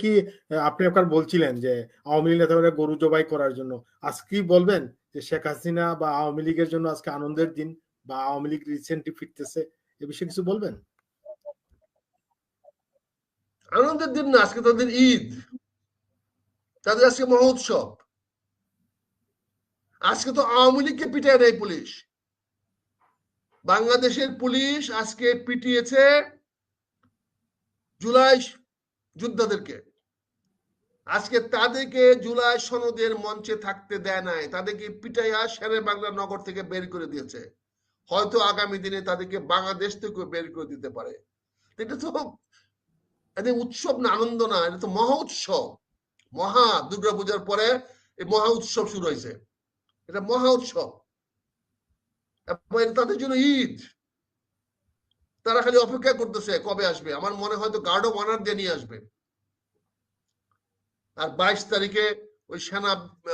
কি আপনি একবার বলছিলেন যে আওয়ামী লীগ নেতারা গরু জবাই করার জন্য, আজকে কি বলবেন যে শেখ হাসিনা বা আওয়ামী লীগের জন্য আজকে আনন্দের দিন, বা আওয়ামী লীগ রিসেন্টলি ফিরতেছে, এ বিষয়ে কিছু বলবেন? আনন্দের দিন না, আজকে তাদের ঈদ, তাদের আজকে মহোৎসব। আজকে তো আওয়ামী লীগকে পিটায় দেয় পুলিশ। বাংলাদেশের পুলিশ আজকে পিটিয়েছে জুলাই যোদ্ধাদেরকে। আজকে তাদেরকে জুলাই সনদের মঞ্চে থাকতে দেয় নাই, তাদেরকে পিটাইয়া শেরে বাংলা নগর থেকে বের করে দিয়েছে। হয়তো আগামী দিনে তাদেরকে বাংলাদেশ থেকে বের করে দিতে পারে। এটা তো এটা উৎসব না, আনন্দ না, এটা তো মহা উৎসব। মহা দুর্গাপূজার পরে এই মহা উৎসব শুরু হয়েছে। এটা মহা উৎসব, তাদের জন্য ঈদ। তারা খালি অপেক্ষা করতেছে কবে আসবে। আমার মনে হয় তো গার্ড অফ অনার দিয়ে নিয়ে আসবে। আর 22 তারিখে ওই সেনা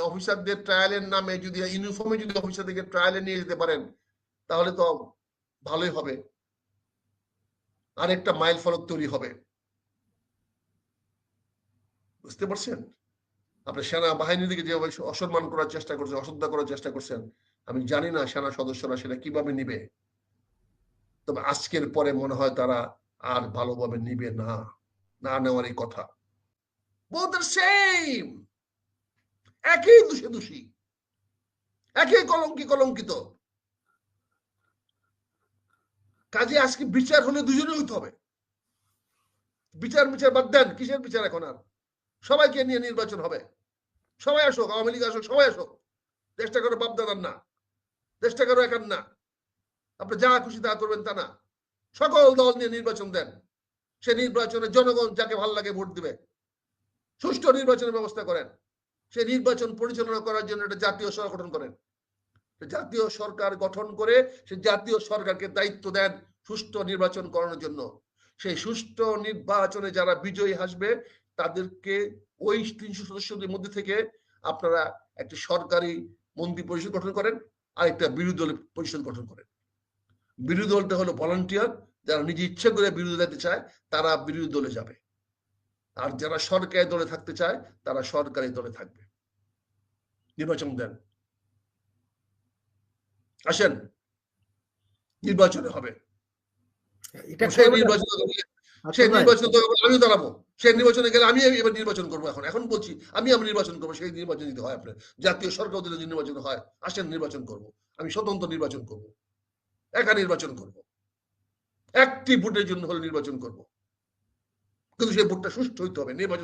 অফিসারদের ট্রায়ালের নামে যদি ইউনিফর্মে যদি অফিসারদেরকে ট্রায়ালে নিয়ে যেতে পারেন তাহলে তো ভালোই হবে, আরেকটা মাইল ফলক তৈরি হবে। বুঝতে পারছেন? আপনি সেনা বাহিনীর দিকে যেভাবে অসম্মান করার চেষ্টা করছেন, অশ্রদ্ধা করার চেষ্টা করছেন, আমি জানি না সেনা সদস্যরা সেটা কিভাবে নিবে। তবে আজকের পরে মনে হয় তারা আর ভালোভাবে নিবে না, না নেওয়ারই কথা। both are same, একই দোষে দোষী, একই কলঙ্কিত। কাজে আজকে বিচার হলে দুজনে হইতে হবে। বিচার বাদ দেন, কিসের বিচার এখন আর? সবাইকে নিয়ে নির্বাচন হবে। সবাই আসুক, আওয়ামী লীগ আসুক, সবাই আসুক। দেশটা কারো বাপ দাদার না, দেশটা কারো একার না। আপনি যা খুশি তা করবেন তা না। সকল দল নিয়ে নির্বাচন দেন। সে নির্বাচনে জনগণ যাকে ভালো লাগে ভোট দিবে। সুষ্ঠু নির্বাচনের ব্যবস্থা করেন। সে নির্বাচন পরিচালনা করার জন্য একটা জাতীয় সরকার গঠন করেন। জাতীয় সরকার গঠন করে সে জাতীয় সরকারকে দায়িত্ব দেন সুষ্ঠু নির্বাচন করানোর জন্য। সেই সুষ্ঠু নির্বাচনে যারা বিজয়ী আসবে তাদেরকে ওই 300 সদস্যদের মধ্যে থেকে আপনারা একটি সরকারি মন্ত্রী পরিষদ গঠন করেন আর একটা বিরোধী দল পরিষদ গঠন করেন। বিরোধী দলটা হলো ভলান্টিয়ার, যারা নিজে ইচ্ছা করে বিরোধী যেতে চায় তারা বিরোধী দলে যাবে, আর যারা সরকারি দলে থাকতে চায় তারা সরকারি দলে থাকবে। নির্বাচন দেন, আসেন নির্বাচনে হবে। সেই নির্বাচনে আমি দাঁড়াবো, সেই নির্বাচনে গেলে আমি এবার নির্বাচন করবো। এখন বলছি আমি নির্বাচন করবো, সেই নির্বাচন যদি হয় আপনার জাতীয় সরকার যদি নির্বাচন হয়, আসেন নির্বাচন করবো। আমি স্বতন্ত্র নির্বাচন করবো, একা নির্বাচন করবো, একটি ভোটের জন্য হলে নির্বাচন করবো, কিন্তু সেই ভোটটা সুষ্ঠু হইতে হবে। নির্বাচন